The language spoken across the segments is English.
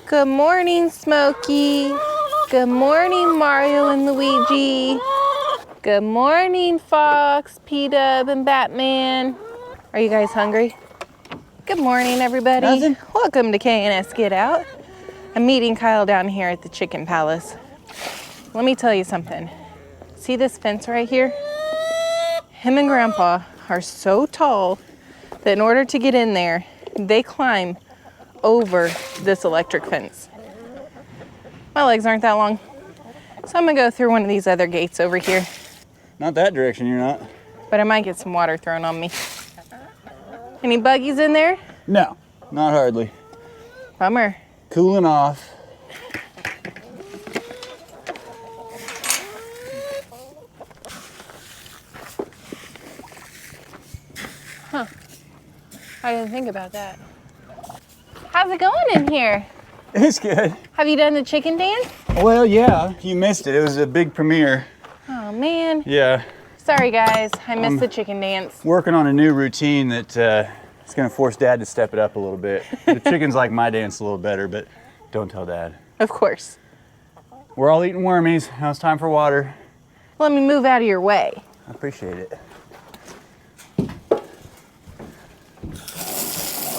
Good morning, Smokey. Good morning, Mario and Luigi. Good morning, Fox, P-Dub, and Batman. Are you guys hungry? Good morning, everybody. Nothing. Welcome to K&S Get Out. I'm meeting Kyle down here at the Chicken Palace. Let me tell you something. See this fence right here? Him and Grandpa are so tall that in order to get in there, they climb over this electric fence. My legs aren't that long, so I'm gonna go through one of these other gates over here. Not that direction, you're not. But I might get some water thrown on me. Any buggies in there? No, not hardly. Bummer. Cooling off. Huh. I didn't think about that. How's it going in here? It's good. Have you done the chicken dance? Well, yeah, you missed it. It was a big premiere. Oh, man. Yeah. Sorry, guys. I missed the chicken dance. Working on a new routine that is going to force Dad to step it up a little bit. The chickens like my dance a little better, but don't tell Dad. Of course. We're all eating wormies. Now it's time for water. Let me move out of your way. I appreciate it.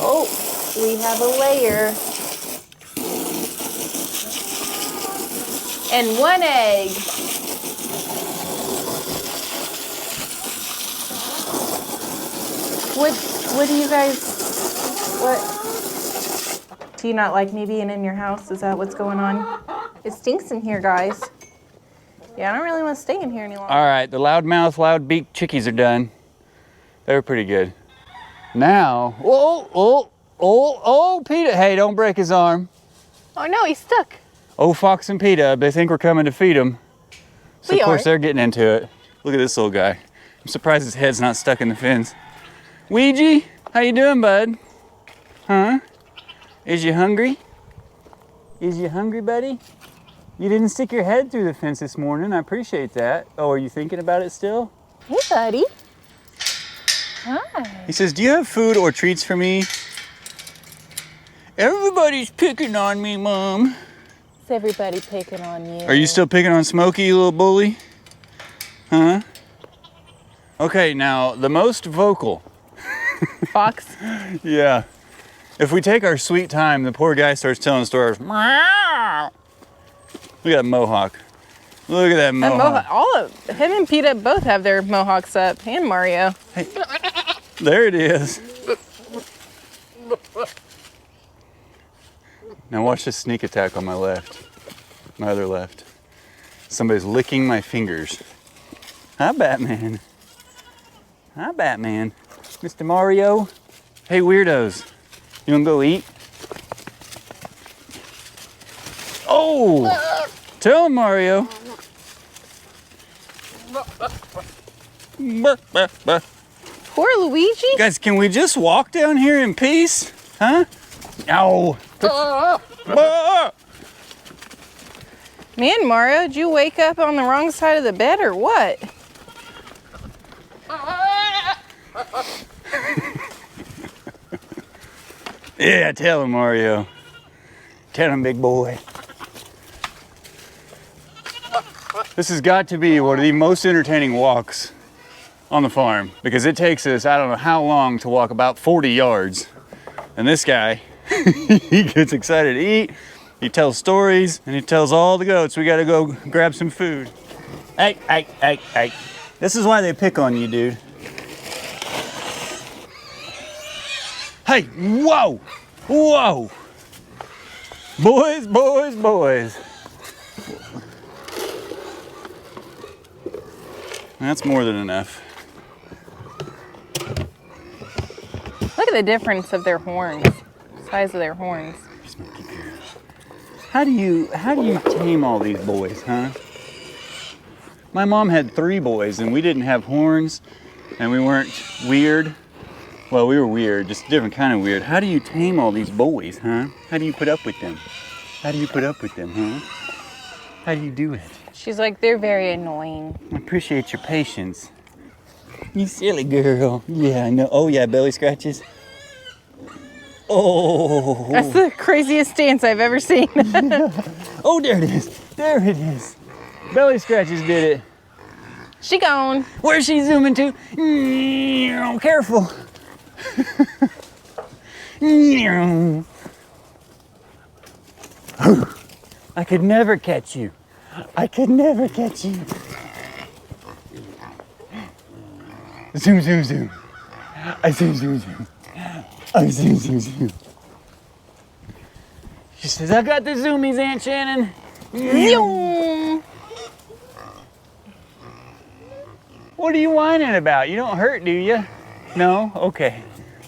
Oh, we have a layer. And one egg. What do you guys, do you not like me being in your house? Is that what's going on? It stinks in here, guys. Yeah, I don't really want to stay in here any longer. All right, the loudmouth, loud-beaked chickies are done. They were pretty good. Now, Peter, hey, don't break his arm. Oh no, he's stuck. Oh, Fox and Peter, they think we're coming to feed him. So We of course are. they're getting into it. Look at this little guy. I'm surprised his head's not stuck in the fence. Ouija, how you doing, bud? Huh? Is you hungry? Is you hungry, buddy? You didn't stick your head through the fence this morning. I appreciate that. Oh, are you thinking about it still? Hey, buddy. Hi. He says, do you have food or treats for me? Everybody's picking on me, Mom. Is everybody picking on you? Are you still picking on Smokey, you little bully? Huh? Okay, now, the most vocal. Fox? Yeah. If we take our sweet time, the poor guy starts telling stories. Meow. Look at that mohawk. Look at that mohawk. All of him and Peter both have their mohawks up, and Mario. Hey, there it is. Now watch this sneak attack on my left. My other left. Somebody's licking my fingers. Hi, Batman. Hi, Batman. Mr. Mario. Hey, weirdos. You wanna go eat? Oh! Tell him, Mario. Poor Luigi. Guys, can we just walk down here in peace? Huh? Ow. Man, Mario, did you wake up on the wrong side of the bed or what? Yeah, tell him, Mario. Tell him, big boy. This has got to be one of the most entertaining walks on the farm because it takes us, I don't know how long to walk about 40 yards. And this guy, he gets excited to eat, he tells stories, and he tells all the goats we gotta go grab some food. Hey. This is why they pick on you, dude. Hey, whoa! Boys. That's more than enough. Look at the difference of their horns, size of their horns. How do you tame all these boys, huh? My mom had 3 boys and we didn't have horns and we weren't weird. Well, we were weird, just a different kind of weird. How do you tame all these boys, huh? How do you put up with them? Huh? How do you do it? She's like, they're very annoying. I appreciate your patience. You silly girl. Yeah, I know. Oh yeah, belly scratches. Oh. That's the craziest dance I've ever seen. Oh, there it is. There it is. Belly scratches did it. She gone. Where's she zooming to? Careful. I could never catch you. I could never catch you. Zoom, zoom, zoom. I zoom, zoom, zoom. I zoom, zoom, zoom. She says, I got the zoomies, Aunt Shannon. Zoom. What are you whining about? You don't hurt, do you? No? Okay.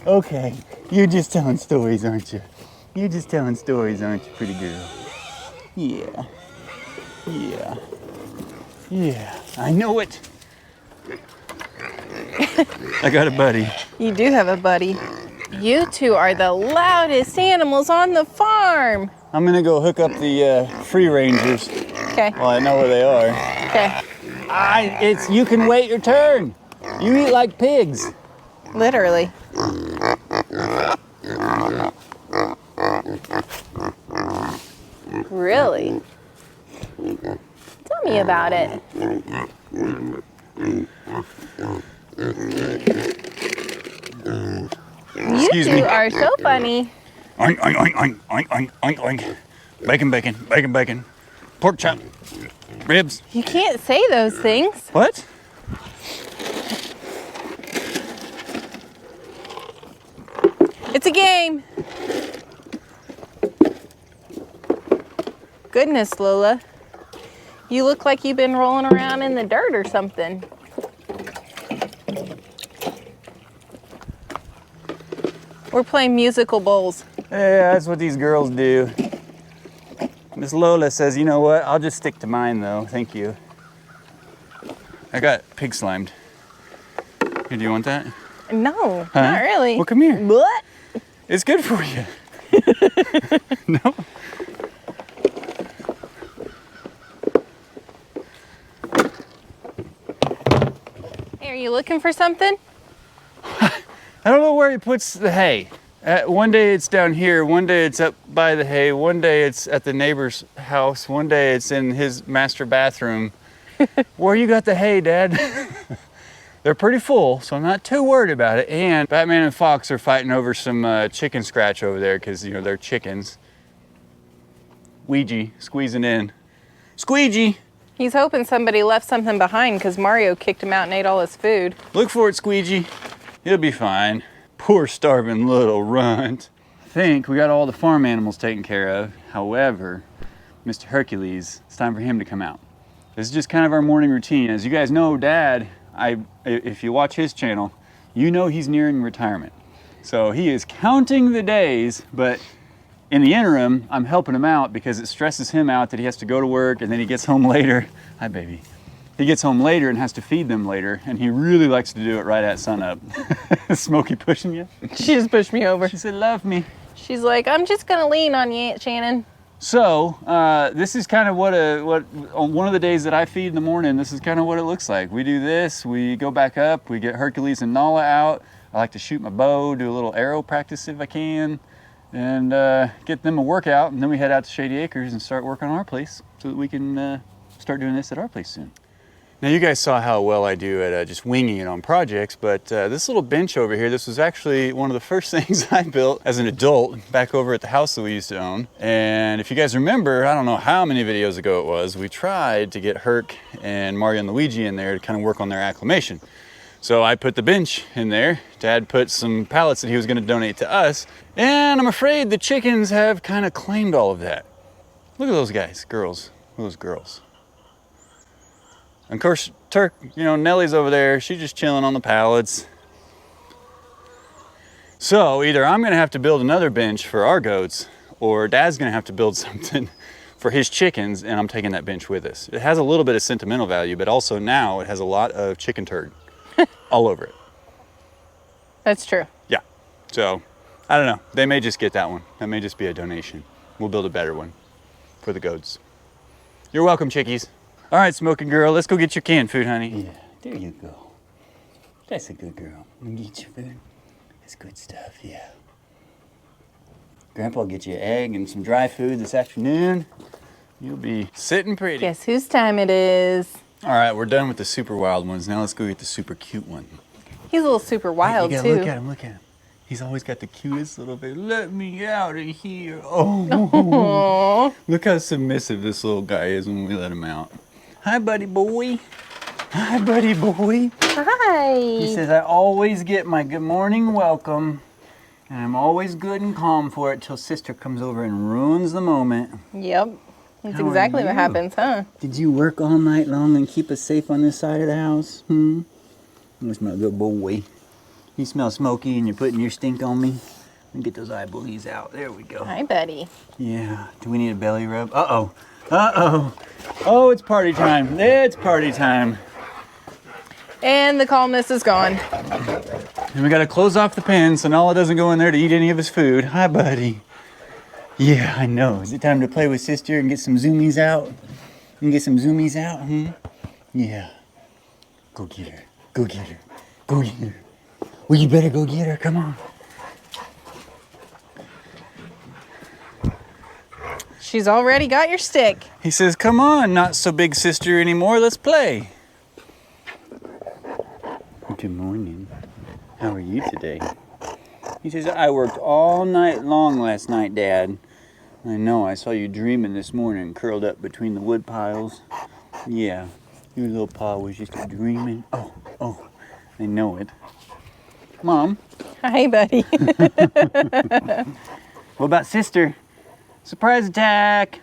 Okay. You're just telling stories, aren't you? You're just telling stories, aren't you, pretty girl? Yeah. Yeah. Yeah. I know it. I got a buddy. You do have a buddy. You two are the loudest animals on the farm. I'm gonna go hook up the free rangers. Okay. Well, I know where they are. Okay. You can wait your turn. You eat like pigs. Literally. Really? Tell me about it. Excuse You two me. are so funny. Oink, oink, oink, oink, oink, oink, oink, oink. Bacon, bacon, bacon, bacon. Pork chop. Ribs. You can't say those things. What? It's a game. Goodness, Lola. You look like you've been rolling around in the dirt or something. We're playing musical bowls. Yeah, that's what these girls do. Miss Lola says, you know what? I'll just stick to mine though. Thank you. I got pig slimed. Here, do you want that? No, Huh? not really. Well, come here. What? It's good for you. No? Hey, are you looking for something? I don't know where he puts the hay. One day it's down here, one day it's up by the hay, one day it's at the neighbor's house, one day it's in his master bathroom. Where you got the hay, Dad? They're pretty full, so I'm not too worried about it. And Batman and Fox are fighting over some chicken scratch over there because, you know, they're chickens. Ouija squeezing in. Squeegee! He's hoping somebody left something behind because Mario kicked him out and ate all his food. Look for it, Squeegee. It'll be fine. Poor starving little runt. I think we got all the farm animals taken care of. However, Mr. Hercules, it's time for him to come out. This is just kind of our morning routine. As you guys know, Dad, if you watch his channel, you know he's nearing retirement. So he is counting the days, but in the interim, I'm helping him out because it stresses him out that he has to go to work and then he gets home later. Hi, baby. He gets home later and has to feed them later, and he really likes to do it right at sunup. Smokey pushing you? She just pushed me over. She said, love me. She's like, I'm just gonna lean on you, Aunt Shannon. So, this is kind of what on one of the days that I feed in the morning, this is kind of what it looks like. We do this, we go back up, we get Hercules and Nala out. I like to shoot my bow, do a little arrow practice if I can, and get them a workout, and then we head out to Shady Acres and start working on our place so that we can start doing this at our place soon. Now you guys saw how well I do at just winging it on projects, but this little bench over here, this was actually one of the first things I built as an adult back over at the house that we used to own. And if you guys remember, I don't know how many videos ago it was, we tried to get Herc and Mario and Luigi in there to kind of work on their acclimation. So I put the bench in there. Dad put some pallets that he was going to donate to us. And I'm afraid the chickens have kind of claimed all of that. Look at those guys, girls, look at those girls. And of course, Turk, you know, Nellie's over there. She's just chilling on the pallets. So either I'm gonna have to build another bench for our goats, or Dad's gonna have to build something for his chickens, and I'm taking that bench with us. It has a little bit of sentimental value, but also now it has a lot of chicken turd all over it. That's true. Yeah, so I don't know. They may just get that one. That may just be a donation. We'll build a better one for the goats. You're welcome, chickies. All right, smoking girl, let's go get your canned food, honey. Yeah, there you go. That's a good girl. Let me get your food. It's good stuff, yeah. Grandpa will get you an egg and some dry food this afternoon. You'll be sitting pretty. Guess whose time it is? All right, we're done with the super wild ones. Now let's go get the super cute one. He's a little super wild, you gotta too. Look at him, look at him. He's always got the cutest little baby. Let me out of here. Oh, look how submissive this little guy is when we let him out. Hi, buddy boy. Hi, buddy boy. Hi. He says, I always get my good morning welcome, and I'm always good and calm for it till sister comes over and ruins the moment. Yep. That's How are exactly what you? happens, huh? Did you work all night long and keep us safe on this side of the house? Where's my good boy? You smell smoky and you're putting your stink on me? Let me get those eye bullies out. There we go. Hi, buddy. Yeah. Do we need a belly rub? Uh-oh. Uh-oh. Oh, it's party time. It's party time. And the calmness is gone. And we gotta close off the pen so Nala doesn't go in there to eat any of his food. Hi, buddy. Yeah, I know. Is it time to play with sister and get some zoomies out? And get some zoomies out, Yeah. Go get her. Go get her. Go get her. Well, you better go get her. Come on. She's already got your stick. He says, come on, not so big sister anymore. Let's play. Good morning. How are you today? He says, I worked all night long last night, Dad. I know, I saw you dreaming this morning, curled up between the wood piles. Yeah, your little paw was just dreaming. Oh, I know it. Mom. Hi, buddy. What about sister? Surprise attack.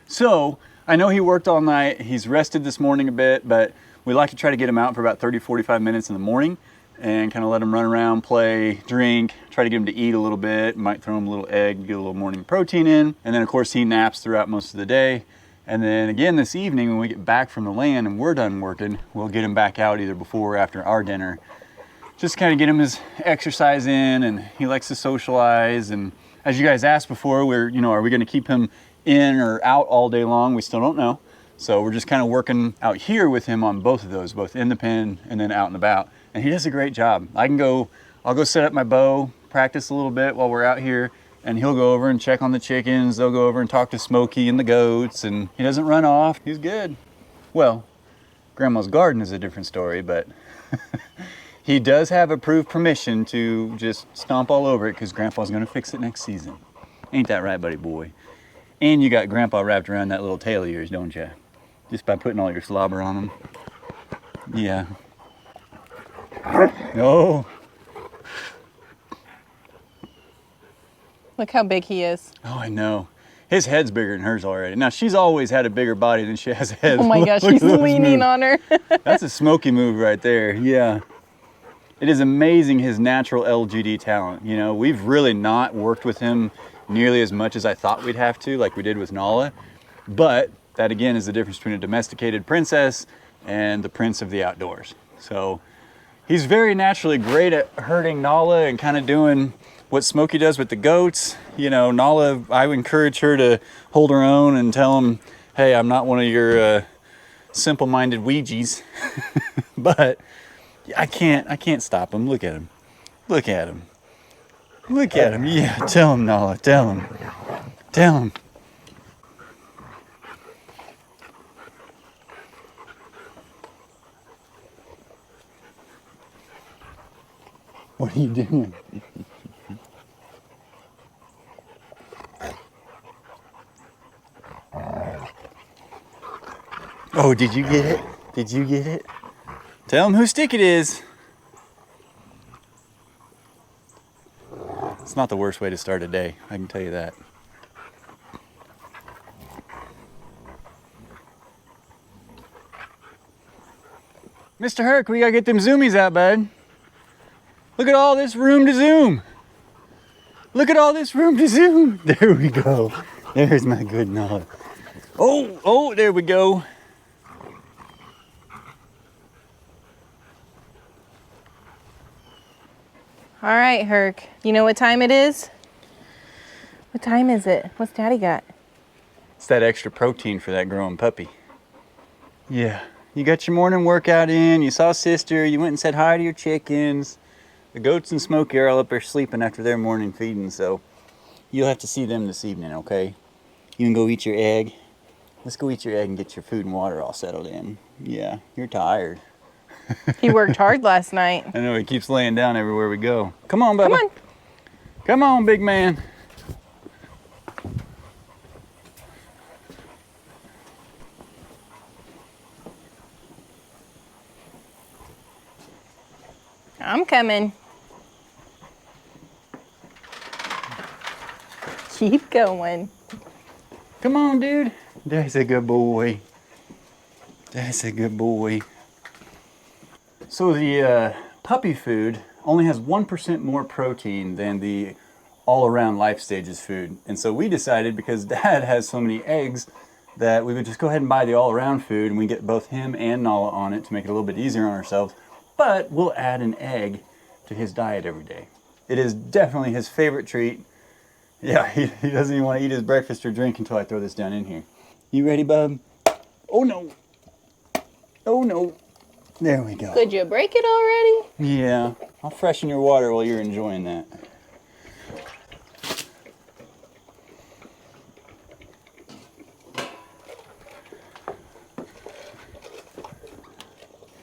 So, I know he worked all night. He's rested this morning a bit, but we like to try to get him out for about 30, 45 minutes in the morning and kind of let him run around, play, drink, try to get him to eat a little bit. Might throw him a little egg, get a little morning protein in. And then of course he naps throughout most of the day. And then again this evening when we get back from the land and we're done working, we'll get him back out either before or after our dinner. Just kind of get him his exercise in, and he likes to socialize. And as you guys asked before, are we gonna keep him in or out all day long? We still don't know. So we're just kind of working out here with him on both of those, both in the pen and then out and about. And he does a great job. I'll go set up my bow, practice a little bit while we're out here, and he'll go over and check on the chickens. They'll go over and talk to Smokey and the goats, and he doesn't run off. He's good. Well, Grandma's garden is a different story, but he does have approved permission to just stomp all over it because Grandpa's gonna fix it next season. Ain't that right, buddy boy? And you got Grandpa wrapped around that little tail of yours, don't you? Just by putting all your slobber on him. Yeah. No. Look how big he is. Oh, I know. His head's bigger than hers already. Now, she's always had a bigger body than she has a head. Oh my gosh, he's leaning on her. That's a Smokey move right there, yeah. It is amazing his natural LGD talent. You know, we've really not worked with him nearly as much as I thought we'd have to, like we did with Nala. But that again is the difference between a domesticated princess and the prince of the outdoors. So he's very naturally great at herding Nala and kind of doing what Smokey does with the goats. You know, Nala, I would encourage her to hold her own and tell him, hey, I'm not one of your simple-minded Ouija's. But I can't stop him. Look at him. Look at him. Look at him. Yeah, tell him, Nala. Tell him. Tell him. What are you doing? Oh, did you get it? Did you get it? Tell him whose stick it is. It's not the worst way to start a day, I can tell you that. Mr. Herc, we gotta get them zoomies out, bud. Look at all this room to zoom. Look at all this room to zoom. There we go. There's my good Nala. Oh, there we go. All right, Herc. You know what time it is? What time is it? What's Daddy got? It's that extra protein for that growing puppy. Yeah, you got your morning workout in, you saw sister, you went and said hi to your chickens. The goats and Smokey are all up there sleeping after their morning feeding, so you'll have to see them this evening, okay? You can go eat your egg. Let's go eat your egg and get your food and water all settled in. Yeah, you're tired. He worked hard last night. I know, he keeps laying down everywhere we go. Come on, Bubba. Come on. Come on, big man. I'm coming. Keep going. Come on, dude. That's a good boy. That's a good boy. So the puppy food only has 1% more protein than the all-around life stages food. And so we decided, because Dad has so many eggs, that we would just go ahead and buy the all-around food, and we get both him and Nala on it to make it a little bit easier on ourselves. But we'll add an egg to his diet every day. It is definitely his favorite treat. Yeah, he doesn't even want to eat his breakfast or drink until I throw this down in here. You ready, bub? Oh no. Oh no. There we go. Could you break it already? Yeah, I'll freshen your water while you're enjoying that.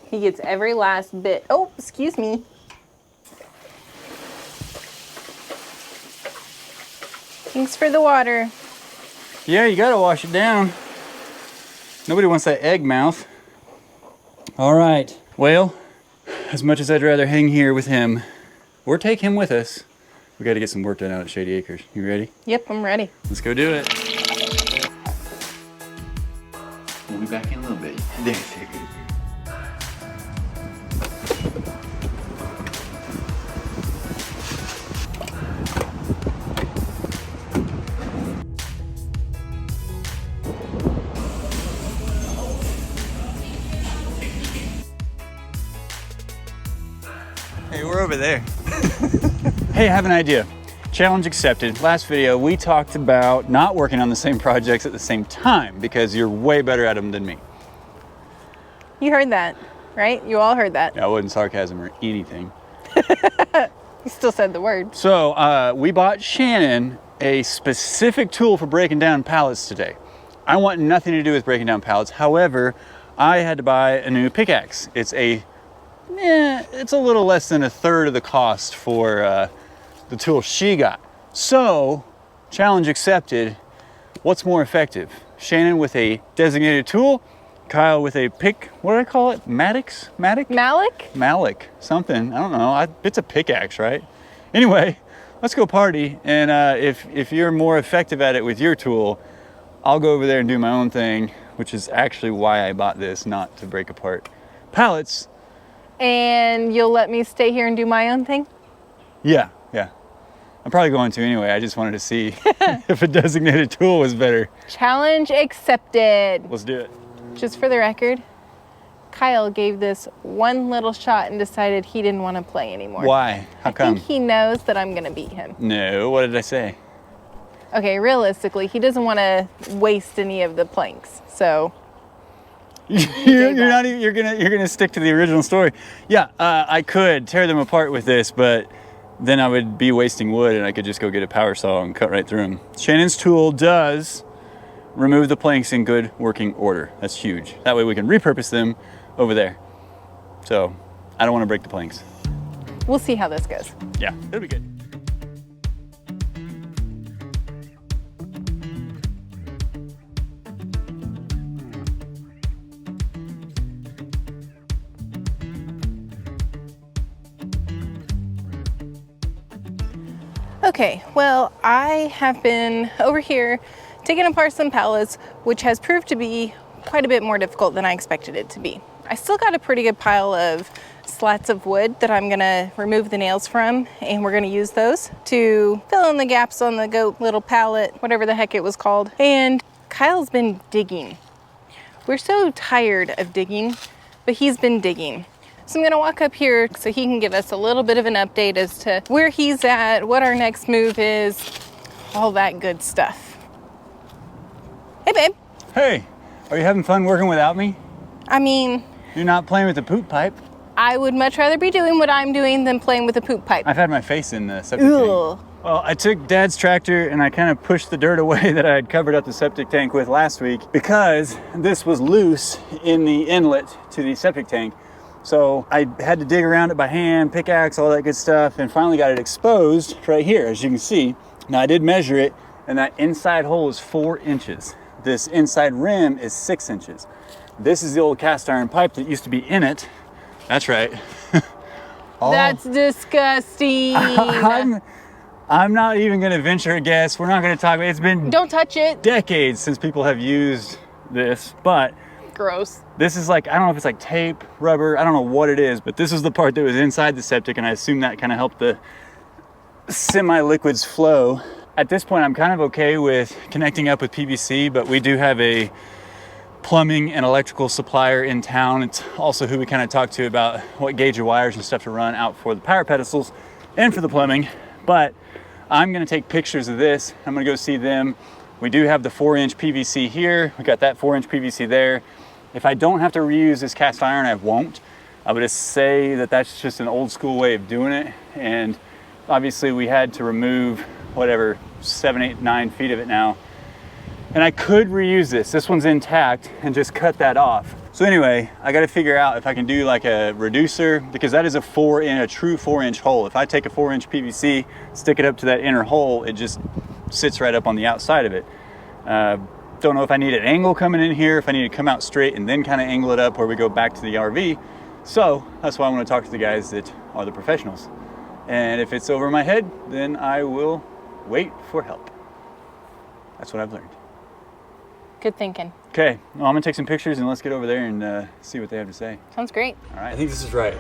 He gets every last bit. Oh, excuse me. Thanks for the water. Yeah, you gotta wash it down. Nobody wants that egg mouth. All right, well, as much as I'd rather hang here with him or take him with us, we gotta get some work done out at Shady Acres. You ready? Yep, I'm ready. Let's go do it. We'll be back in a little bit. There, Hey, we're over there. Hey, I have an idea. Challenge accepted. Last video, we talked about not working on the same projects at the same time because you're way better at them than me. You heard that, right? You all heard that. That wasn't sarcasm or anything. You still said the word. So we bought Shannon a specific tool for breaking down pallets today. I want nothing to do with breaking down pallets. However, I had to buy a new pickaxe. It's a little less than a third of the cost for the tool she got. So, challenge accepted. What's more effective? Shannon with a designated tool, Kyle with a pick, what do I call it? Malik? Malik, something, I don't know. It's a pickaxe, right? Anyway, let's go party. And if you're more effective at it with your tool, I'll go over there and do my own thing, which is actually why I bought this, not to break apart pallets. And you'll let me stay here and do my own thing? Yeah. I'm probably going to anyway. I just wanted to see if a designated tool was better. Challenge accepted. Let's do it. Just for the record, Kyle gave this one little shot and decided he didn't want to play anymore. Why? How come? I think he knows that I'm going to beat him. No, what did I say? Okay, realistically, he doesn't want to waste any of the planks, so... you're gonna stick to the original story. Yeah, I could tear them apart with this, but then I would be wasting wood and I could just go get a power saw and cut right through them. Shannon's tool does remove the planks in good working order. That's huge. That way we can repurpose them over there. So I don't want to break the planks. We'll see how this goes. Yeah, it'll be good. Okay, well, I have been over here taking apart some pallets, which has proved to be quite a bit more difficult than I expected it to be. I still got a pretty good pile of slats of wood that I'm gonna remove the nails from, and we're gonna use those to fill in the gaps on the goat little pallet, whatever the heck it was called. And Kyle's been digging. We're so tired of digging, but he's been digging. So I'm gonna walk up here so he can give us a little bit of an update as to where he's at, what our next move is, all that good stuff. Hey, babe. Hey, are you having fun working without me? I mean... You're not playing with the poop pipe? I would much rather be doing what I'm doing than playing with a poop pipe. I've had my face in the septic tank. Well, I took Dad's tractor and I kind of pushed the dirt away that I had covered up the septic tank with last week because this was loose in the inlet to the septic tank. So I had to dig around it by hand, pickaxe, all that good stuff, and finally got it exposed right here, as you can see. Now I did measure it, and that inside hole is 4 inches. This inside rim is 6 inches. This is the old cast iron pipe that used to be in it. That's right. That's disgusting. I'm not even gonna venture a guess. We're not gonna talk about it. It's been Don't touch it. decades since people have used this, but Gross. this is like, I don't know if it's like tape, rubber, I don't know what it is, but this is the part that was inside the septic, and I assume that kind of helped the semi-liquids flow. At this point, I'm kind of okay with connecting up with PVC, but we do have a plumbing and electrical supplier in town. It's also who we kind of talk to about what gauge of wires and stuff to run out for the power pedestals and for the plumbing. But I'm gonna take pictures of this. I'm gonna go see them. We do have the 4-inch PVC here. We got that 4-inch PVC there. If I don't have to reuse this cast iron, I won't. I would just say that that's just an old school way of doing it. And obviously we had to remove whatever, 7, 8, 9 feet of it now. And I could reuse this. This one's intact and just cut that off. So anyway, I gotta figure out if I can do like a reducer, because that is a true 4-inch hole. If I take a 4-inch PVC, stick it up to that inner hole, it just sits right up on the outside of it. Don't know if I need an angle coming in here, if I need to come out straight and then kind of angle it up where we go back to the RV. So that's why I want to talk to the guys that are the professionals. And if it's over my head, then I will wait for help. That's what I've learned. Good thinking. Okay, well, I'm gonna take some pictures and let's get over there and see what they have to say. Sounds great. All right, I think this is right.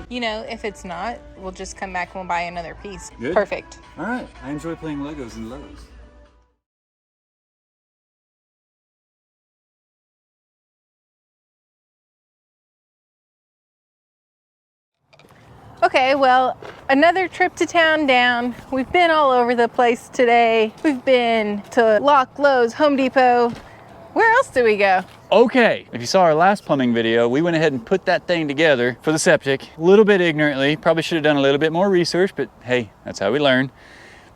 You know, if it's not, we'll just come back and we'll buy another piece. Good. Perfect. All right, I enjoy playing Legos and Lowe's. Okay, well, another trip to town down. We've been all over the place today. We've been to Lock, Lowe's, Home Depot. Where else did we go? Okay, if you saw our last plumbing video, we went ahead and put that thing together for the septic, a little bit ignorantly. Probably should have done a little bit more research, but hey, that's how we learn.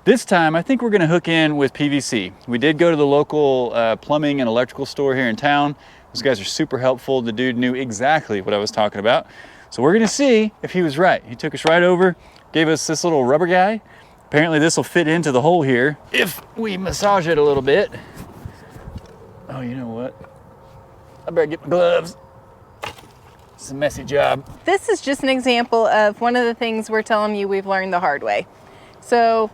This time, I think we're gonna hook in with PVC. We did go to the local plumbing and electrical store here in town. Those guys are super helpful. The dude knew exactly what I was talking about. So we're gonna see if he was right. He took us right over, gave us this little rubber guy. Apparently this will fit into the hole here if we massage it a little bit. Oh, you know what? I better get my gloves. It's a messy job. This is just an example of one of the things we're telling you we've learned the hard way. So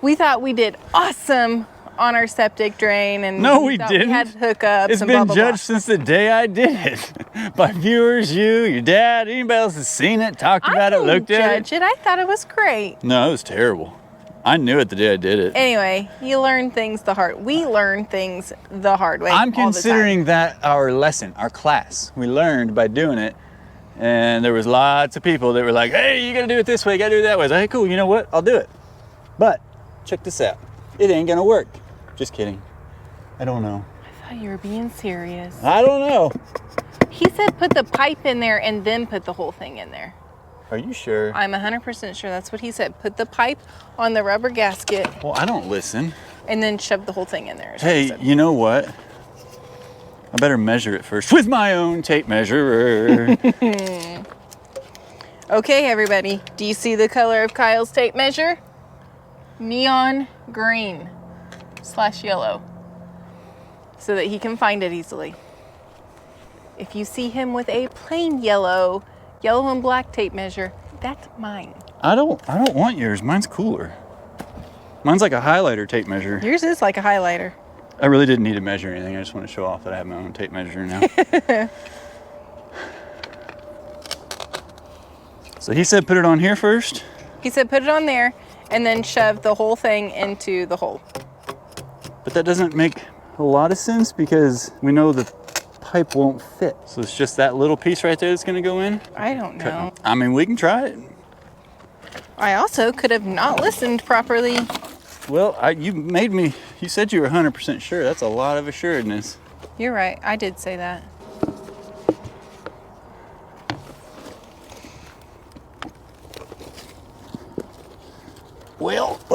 we thought we did awesome on our septic drain, and no, we thought didn't. We had hookups. It's and been blah, blah, judged blah. since the day I did it. By viewers, you, your dad, anybody else has seen it, talked about it, looked at it. Judge it. I thought it was great. No, it was terrible. I knew it the day I did it. Anyway, you learn things we learn things the hard way. I'm all considering that our lesson, our class. We learned by doing it. And there was lots of people that were like, hey, you gotta do it this way, you gotta do it that way. I was like, hey, cool, you know what? I'll do it. But check this out. It ain't gonna work. Just kidding. I don't know. I thought you were being serious. I don't know. He said put the pipe in there and then put the whole thing in there. Are you sure? I'm 100% sure that's what he said. Put the pipe on the rubber gasket. Well, I don't listen. And then shove the whole thing in there. Hey, you know what? I better measure it first with my own tape measure. Okay, everybody. Do you see the color of Kyle's tape measure? Neon green / yellow. So that he can find it easily. If you see him with a plain yellow and black tape measure, that's mine. I don't want yours. Mine's cooler. Mine's like a highlighter tape measure. Yours is like a highlighter. I really didn't need to measure anything. I just want to show off that I have my own tape measure now. So he said put it on here first? He said put it on there and then shove the whole thing into the hole. But that doesn't make a lot of sense because we know the pipe won't fit. So it's just that little piece right there that's gonna go in? I don't know. I mean, we can try it. I also could have not listened properly. Well, you said you were 100% sure. That's a lot of assuredness. You're right, I did say that.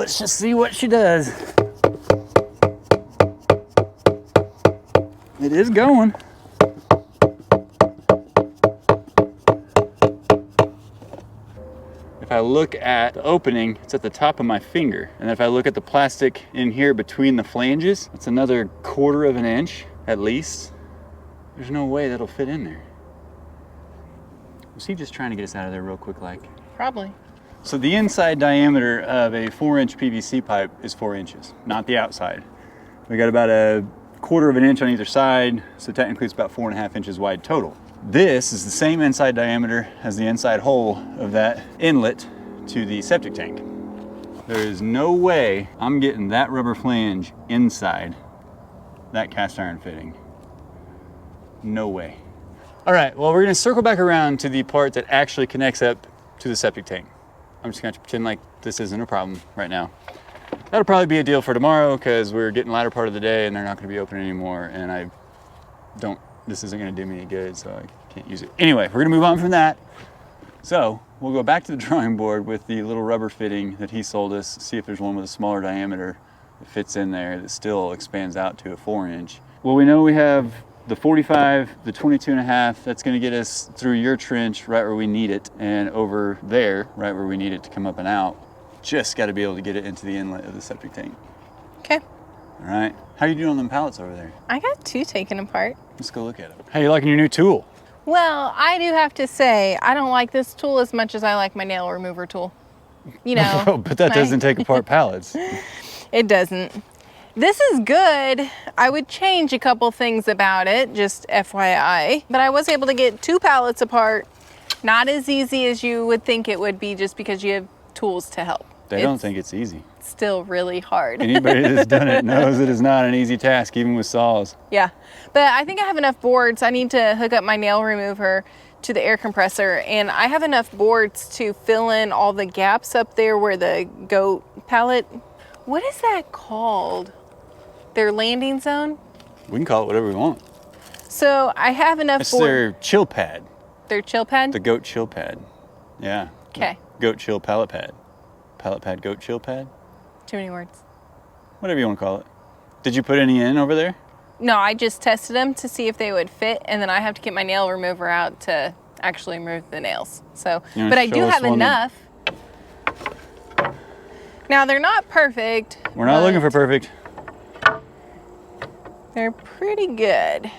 let's just see what she does. It is going. If I look at the opening, it's at the top of my finger. And if I look at the plastic in here between the flanges, it's another 1/4 of an inch at least. There's no way that'll fit in there. Was he just trying to get us out of there real quick like? Probably. So the inside diameter of a 4-inch PVC pipe is 4 inches, not the outside. We got about a 1/4 of an inch on either side, so technically it's about 4.5 inches wide total. This is the same inside diameter as the inside hole of that inlet to the septic tank. There is no way I'm getting that rubber flange inside that cast iron fitting. No way. All right, well, we're gonna circle back around to the part that actually connects up to the septic tank. I'm just gonna pretend like this isn't a problem right now. That'll probably be a deal for tomorrow because we're getting latter part of the day and they're not gonna be open anymore, and this isn't gonna do me any good, so I can't use it. Anyway, we're gonna move on from that. So we'll go back to the drawing board with the little rubber fitting that he sold us, see if there's one with a smaller diameter that fits in there that still expands out to a 4-inch. Well, we know we have the 45, the 22.5, that's gonna get us through your trench right where we need it, and over there, right where we need it to come up and out. Just gotta be able to get it into the inlet of the septic tank. Okay. All right, how you doing on them pallets over there? I got 2 taken apart. Let's go look at them. How you liking your new tool? Well, I do have to say, I don't like this tool as much as I like my nail remover tool. You know. But that doesn't take apart pallets. It doesn't. This is good. I would change a couple things about it, just FYI. But I was able to get 2 pallets apart. Not as easy as you would think it would be just because you have tools to help. They don't think it's easy. Still really hard. Anybody that's done it knows it is not an easy task, even with saws. Yeah, but I think I have enough boards. I need to hook up my nail remover to the air compressor, and I have enough boards to fill in all the gaps up there where the goat pallet, what is that called? Their landing zone? We can call it whatever we want. So I have enough It's their chill pad. Their chill pad? The goat chill pad. Yeah. Okay. Goat chill pallet pad. Pallet pad, goat chill pad. Too many words. Whatever you want to call it. Did you put any in over there? No, I just tested them to see if they would fit, and then I have to get my nail remover out to actually remove the nails. So, but I do have enough. Now they're not perfect. We're not looking for perfect. They're pretty good.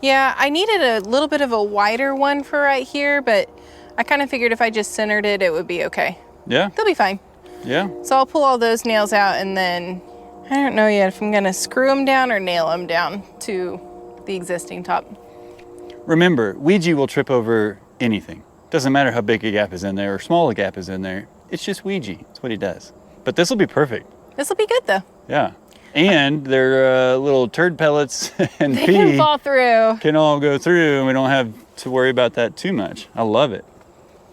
Yeah, I needed a little bit of a wider one for right here, but I kind of figured if I just centered it, it would be okay. Yeah? They'll be fine. Yeah? So I'll pull all those nails out, and then I don't know yet if I'm gonna screw them down or nail them down to the existing top. Remember, Ouija will trip over anything. Doesn't matter how big a gap is in there or small a gap is in there. It's just Ouija. That's what he does. But this will be perfect. This will be good though. Yeah. And their little turd pellets and They pee can fall through. can all go through, and we don't have to worry about that too much. I love it.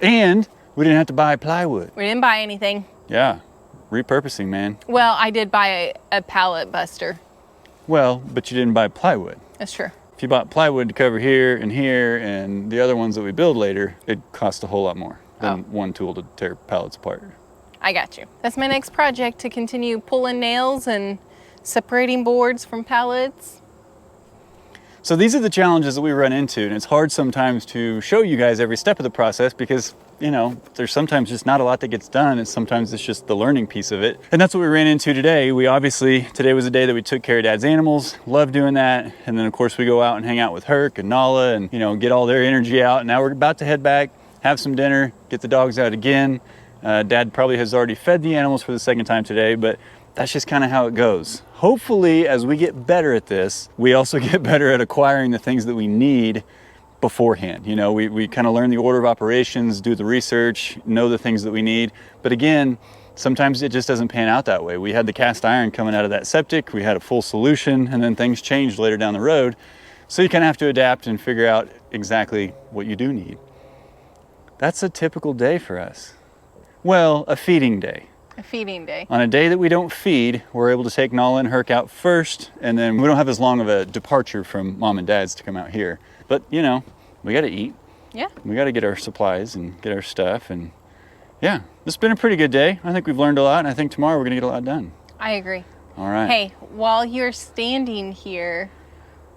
And we didn't have to buy plywood. We didn't buy anything. Yeah. Repurposing, man. Well, I did buy a pallet buster. Well, but you didn't buy plywood. That's true. If you bought plywood to cover here and the other ones that we build later, it costs a whole lot more than one tool to tear pallets apart. I got you. That's my next project, to continue pulling nails and separating boards from pallets. So these are the challenges that we run into, and it's hard sometimes to show you guys every step of the process because, you know, there's sometimes just not a lot that gets done, and sometimes it's just the learning piece of it. And that's what we ran into today. Today was a day that we took care of Dad's animals, love doing that, and then of course we go out and hang out with Herc and Nala and, you know, get all their energy out. And now we're about to head back, have some dinner, get the dogs out again. Dad probably has already fed the animals for the second time today, but that's just kind of how it goes. Hopefully, as we get better at this, we also get better at acquiring the things that we need beforehand. You know, we kind of learn the order of operations, do the research, know the things that we need. But again, sometimes it just doesn't pan out that way. We had the cast iron coming out of that septic, we had a full solution, and then things changed later down the road. So you kind of have to adapt and figure out exactly what you do need. That's a typical day for us. Well, a feeding day. A feeding day. On a day that we don't feed, we're able to take Nala and Herc out first, and then we don't have as long of a departure from Mom and Dad's to come out here. But, you know, we got to eat. Yeah. We got to get our supplies and get our stuff. And yeah, it's been a pretty good day. I think we've learned a lot, and I think tomorrow we're going to get a lot done. I agree. All right. Hey, while you're standing here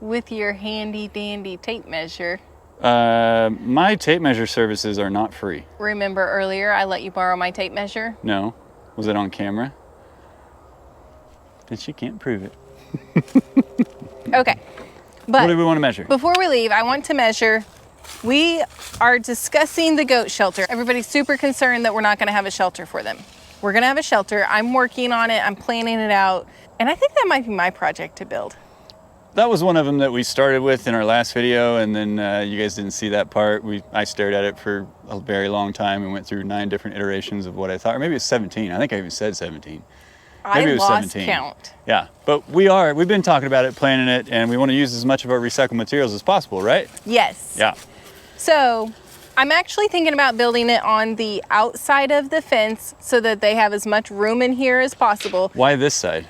with your handy dandy tape measure. My tape measure services are not free. Remember earlier I let you borrow my tape measure? No. Was it on camera? Then she can't prove it. Okay. But what do we want to measure? Before we leave, I want to measure. We are discussing the goat shelter. Everybody's super concerned that we're not going to have a shelter for them. We're going to have a shelter. I'm working on it. I'm planning it out. And I think that might be my project to build. That was one of them that we started with in our last video, and then you guys didn't see that part. I stared at it for a very long time and went through 9 different iterations of what I thought, or maybe it was 17. I think I even said 17. Maybe I it was lost 17. count. Yeah, but we've been talking about it, planning it, and we want to use as much of our recycled materials as possible, right? Yes. Yeah. So I'm actually thinking about building it on the outside of the fence so that they have as much room in here as possible. Why this side?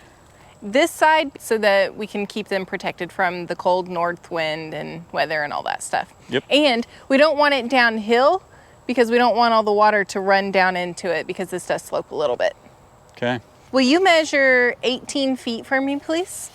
This side so that we can keep them protected from the cold north wind and weather and all that stuff. Yep. And we don't want it downhill because we don't want all the water to run down into it because this does slope a little bit. Okay. Will you measure 18 feet for me, please?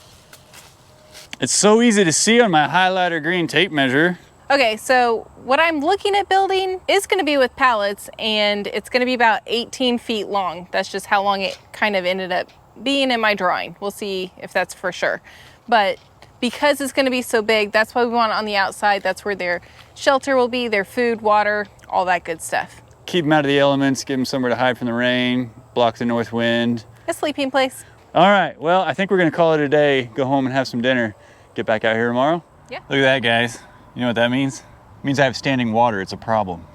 It's so easy to see on my highlighter green tape measure. Okay, so what I'm looking at building is going to be with pallets, and it's going to be about 18 feet long. That's just how long it kind of ended up being in my drawing. We'll see if that's for sure. But because it's going to be so big, that's why we want it on the outside. That's where their shelter will be, their food, water, all that good stuff. Keep them out of the elements, give them somewhere to hide from the rain, block the north wind. A sleeping place. All right, well, I think we're gonna call it a day, go home and have some dinner, get back out here tomorrow. Yeah. Look at that, guys. You know what that means? It means I have standing water, it's a problem.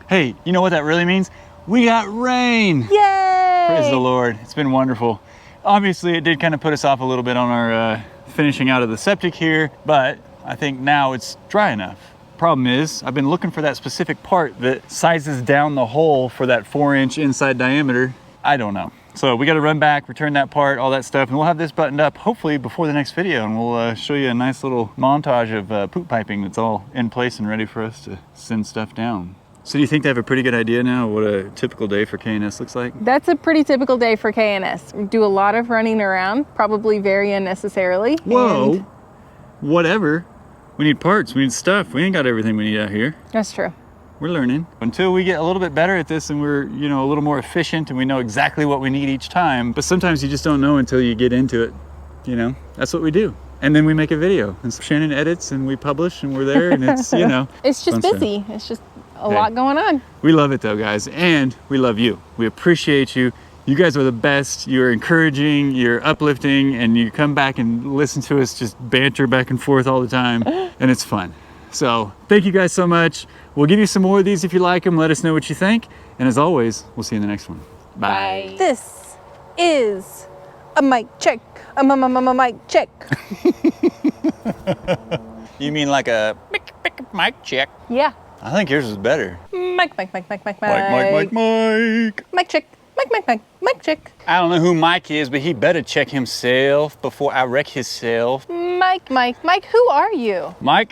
Hey, you know what that really means? We got rain! Yay! Praise the Lord, it's been wonderful. Obviously, it did kind of put us off a little bit on our finishing out of the septic here, but I think now it's dry enough. Problem is, I've been looking for that specific part that sizes down the hole for that 4-inch inside diameter. I don't know. So we got to run back, return that part, all that stuff, and we'll have this buttoned up hopefully before the next video, and we'll show you a nice little montage of poop piping that's all in place and ready for us to send stuff down. So do you think they have a pretty good idea now what a typical day for K&S looks like? That's a pretty typical day for K&S. We do a lot of running around, probably very unnecessarily. Whoa, and whatever. We need parts, we need stuff. We ain't got everything we need out here. that's true. We're learning. Until we get a little bit better at this and we're, you know, a little more efficient and we know exactly what we need each time. But sometimes you just don't know until you get into it, you know? That's what we do. And then we make a video. And so Shannon edits and we publish and we're there and it's, you know. It's just fun busy. stuff. It's just a lot going on. We love it though, guys. And we love you. We appreciate you. You guys are the best. You're encouraging, you're uplifting, and you come back and listen to us just banter back and forth all the time. And it's fun. So thank you guys so much. We'll give you some more of these if you like them. Let us know what you think. And as always, we'll see you in the next one. Bye. This is a mic check. A mic check. You mean like a mic check? Yeah. I think yours is better. Mic. Mic Mic check. Mic check. I don't know who Mike is, but he better check himself before I wreck himself. Mike, who are you? Mike?